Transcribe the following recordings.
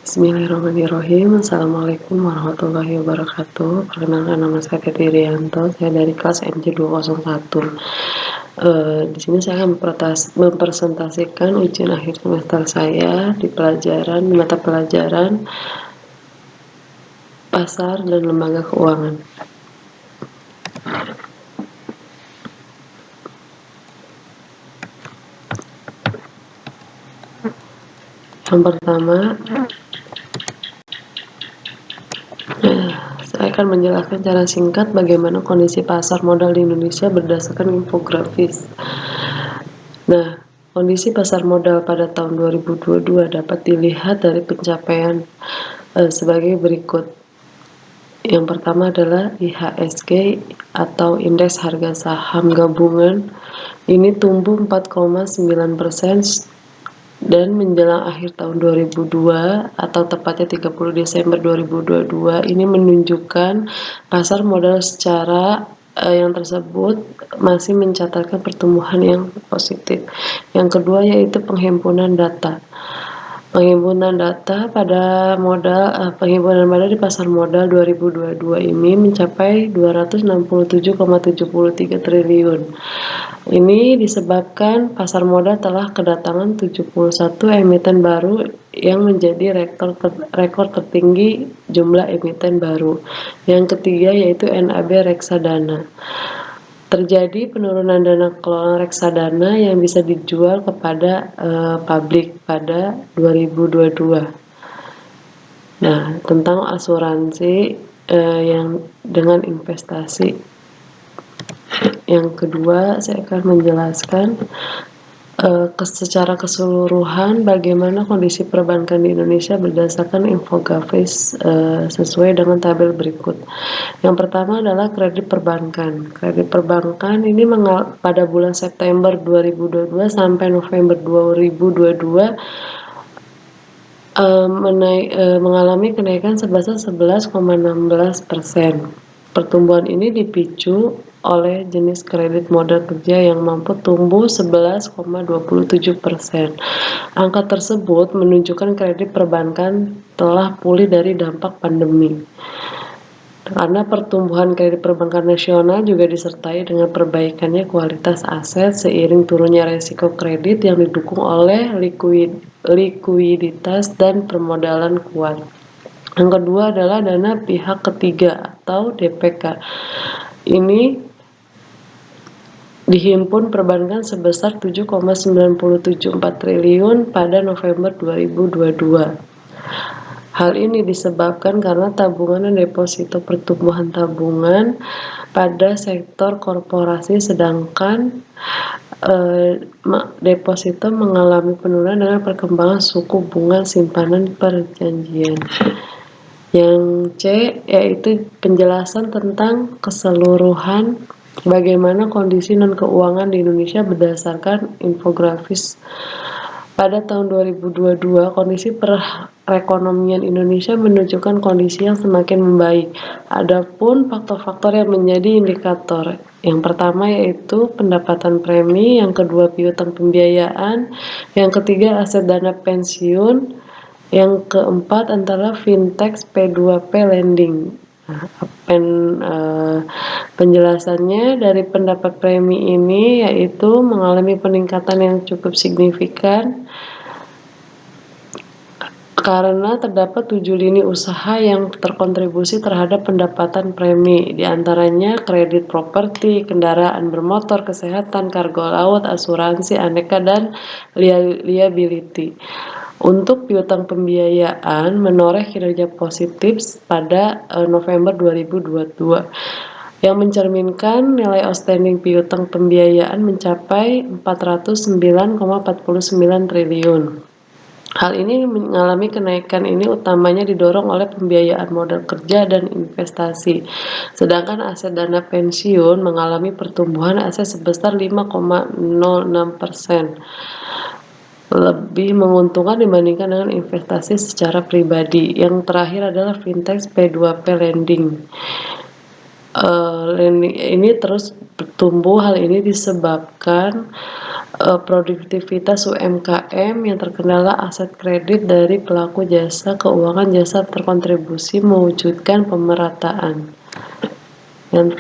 Bismillahirrahmanirrahim. Assalamualaikum warahmatullahi wabarakatuh. Perkenalkan, nama saya Titi Rianto. Saya dari kelas MJ201. Di sini saya akan mempresentasikan ujian akhir semester saya di mata pelajaran pasar dan lembaga keuangan. Yang pertama, saya akan menjelaskan secara singkat bagaimana kondisi pasar modal di Indonesia berdasarkan infografis. Nah, kondisi pasar modal pada tahun 2022 dapat dilihat dari pencapaian sebagai berikut. Yang pertama adalah IHSG atau Indeks Harga Saham Gabungan. Ini tumbuh 4,9% dan menjelang akhir tahun 2002 atau tepatnya 30 Desember 2022 ini menunjukkan pasar modal secara yang tersebut masih mencatatkan pertumbuhan yang positif. Yang kedua yaitu penghimpunan data. Penghimpunan data pada penghimpunan modal di pasar modal 2022 ini mencapai 267,73 triliun. Ini disebabkan pasar modal telah kedatangan 71 emiten baru yang menjadi rekor tertinggi jumlah emiten baru. Yang ketiga yaitu NAB Reksadana. Terjadi penurunan dana kelola reksadana yang bisa dijual kepada publik pada 2022. Nah, tentang asuransi yang dengan investasi. Yang kedua, saya akan menjelaskan secara keseluruhan bagaimana kondisi perbankan di Indonesia berdasarkan infografis sesuai dengan tabel berikut. Yang pertama adalah kredit perbankan. Kredit perbankan ini pada bulan September 2022 sampai November 2022 mengalami kenaikan sebesar 11,16%. Pertumbuhan ini dipicu oleh jenis kredit modal kerja yang mampu tumbuh 11,27%. Angka tersebut menunjukkan kredit perbankan telah pulih dari dampak pandemi. Karena pertumbuhan kredit perbankan nasional juga disertai dengan perbaikannya kualitas aset seiring turunnya resiko kredit yang didukung oleh likuiditas dan permodalan kuat. Yang kedua adalah dana pihak ketiga atau DPK. Ini dihimpun perbankan sebesar 7,974 triliun pada November 2022. Hal ini disebabkan karena tabungan dan deposito pertumbuhan tabungan pada sektor korporasi, sedangkan deposito mengalami penurunan dengan perkembangan suku bunga simpanan perjanjian. Yang C yaitu penjelasan tentang keseluruhan bagaimana kondisi non keuangan di Indonesia berdasarkan infografis. Pada tahun 2022, kondisi perekonomian Indonesia menunjukkan kondisi yang semakin membaik. Adapun faktor-faktor yang menjadi indikator, yang pertama yaitu pendapatan premi, yang kedua piutang pembiayaan, yang ketiga aset dana pensiun, yang keempat antara fintech P2P lending. Penjelasannya dari pendapat premi ini yaitu mengalami peningkatan yang cukup signifikan karena terdapat 7 lini usaha yang terkontribusi terhadap pendapatan premi, diantaranya kredit properti, kendaraan bermotor, kesehatan, kargo laut, asuransi, aneka, dan liability. Untuk piutang pembiayaan menoreh kinerja positif pada November 2022 yang mencerminkan nilai outstanding piutang pembiayaan mencapai 409,49 triliun. Hal ini mengalami kenaikan ini utamanya didorong oleh pembiayaan modal kerja dan investasi. Sedangkan aset dana pensiun mengalami pertumbuhan aset sebesar 5,06%. Lebih menguntungkan dibandingkan dengan investasi secara pribadi. Yang terakhir adalah fintech P2P lending. Lending ini terus bertumbuh. Hal ini disebabkan produktivitas UMKM yang terkendala aset kredit dari pelaku jasa keuangan jasa terkontribusi mewujudkan pemerataan. Dan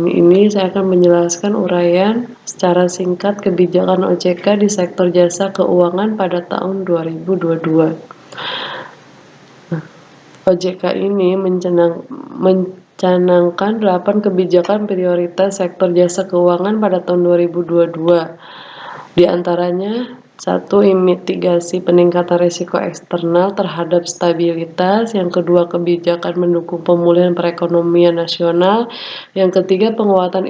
ini saya akan menjelaskan uraian secara singkat kebijakan OJK di sektor jasa keuangan pada tahun 2022. OJK ini mencanangkan 8 kebijakan prioritas sektor jasa keuangan pada tahun 2022. Di antaranya, 1. Mitigasi peningkatan risiko eksternal terhadap stabilitas. Yang kedua, kebijakan mendukung pemulihan perekonomian nasional. Yang ketiga, penguatan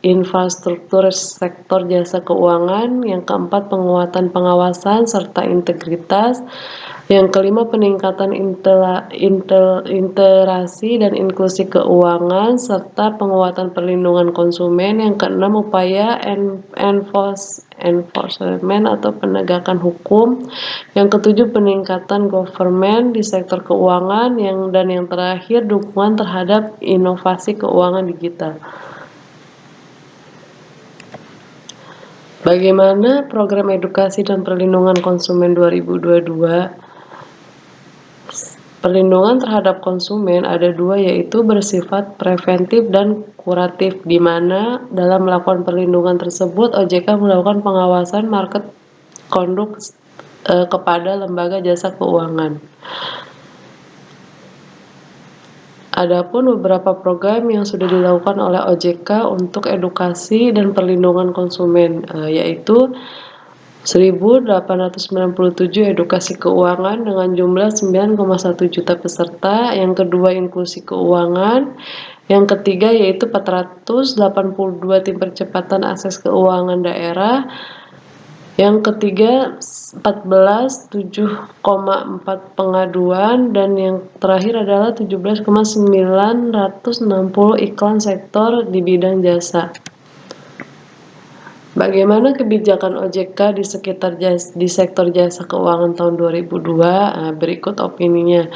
infrastruktur sektor jasa keuangan. Yang keempat, penguatan pengawasan serta integritas. Yang kelima, peningkatan interaksi dan inklusi keuangan serta penguatan perlindungan konsumen. Yang keenam, upaya enforcement atau penegakan hukum. Yang ketujuh, peningkatan government di sektor keuangan. Dan yang terakhir, dukungan terhadap inovasi keuangan digital. Bagaimana program edukasi dan perlindungan konsumen 2022? Perlindungan terhadap konsumen ada dua, yaitu bersifat preventif dan kuratif, di mana dalam melakukan perlindungan tersebut OJK melakukan pengawasan market conduct kepada lembaga jasa keuangan. Adapun beberapa program yang sudah dilakukan oleh OJK untuk edukasi dan perlindungan konsumen, yaitu 1.897 edukasi keuangan dengan jumlah 9,1 juta peserta. Yang kedua, inklusi keuangan. Yang ketiga yaitu 482 tim percepatan akses keuangan daerah. Yang ketiga 14 7,4 pengaduan. Dan yang terakhir adalah 17,960 iklan sektor di bidang jasa. Bagaimana kebijakan OJK di sektor jasa keuangan tahun 2002? Berikut opininya.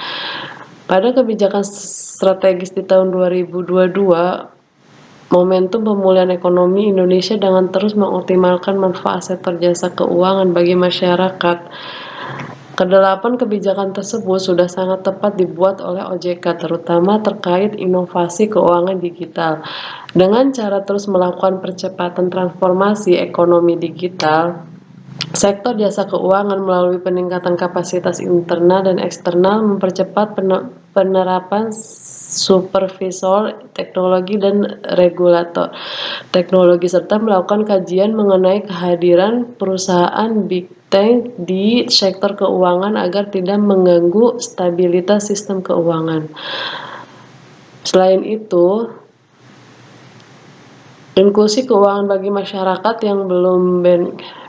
Pada kebijakan strategis di tahun 2022, momentum pemulihan ekonomi Indonesia dengan terus mengoptimalkan manfaat sektor jasa keuangan bagi masyarakat. Kedelapan kebijakan tersebut sudah sangat tepat dibuat oleh OJK, terutama terkait inovasi keuangan digital. Dengan cara terus melakukan percepatan transformasi ekonomi digital, sektor jasa keuangan melalui peningkatan kapasitas internal dan eksternal mempercepat penerapan supervisor teknologi dan regulator teknologi serta melakukan kajian mengenai kehadiran perusahaan big tech di sektor keuangan agar tidak mengganggu stabilitas sistem keuangan. Selain itu, inklusi keuangan bagi masyarakat yang belum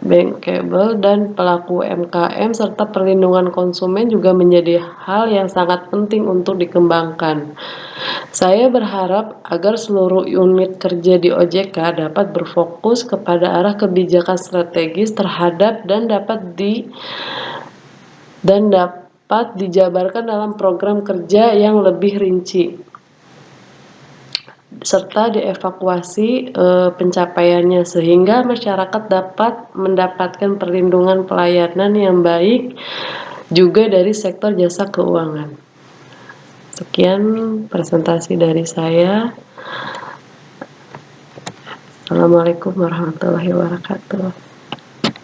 bankable dan pelaku UMKM serta perlindungan konsumen juga menjadi hal yang sangat penting untuk dikembangkan. Saya berharap agar seluruh unit kerja di OJK dapat berfokus kepada arah kebijakan strategis terhadap dan dapat dijabarkan dalam program kerja yang lebih rinci, serta dievaluasi pencapaiannya sehingga masyarakat dapat mendapatkan perlindungan pelayanan yang baik juga dari sektor jasa keuangan. Sekian presentasi dari saya. Assalamualaikum warahmatullahi wabarakatuh.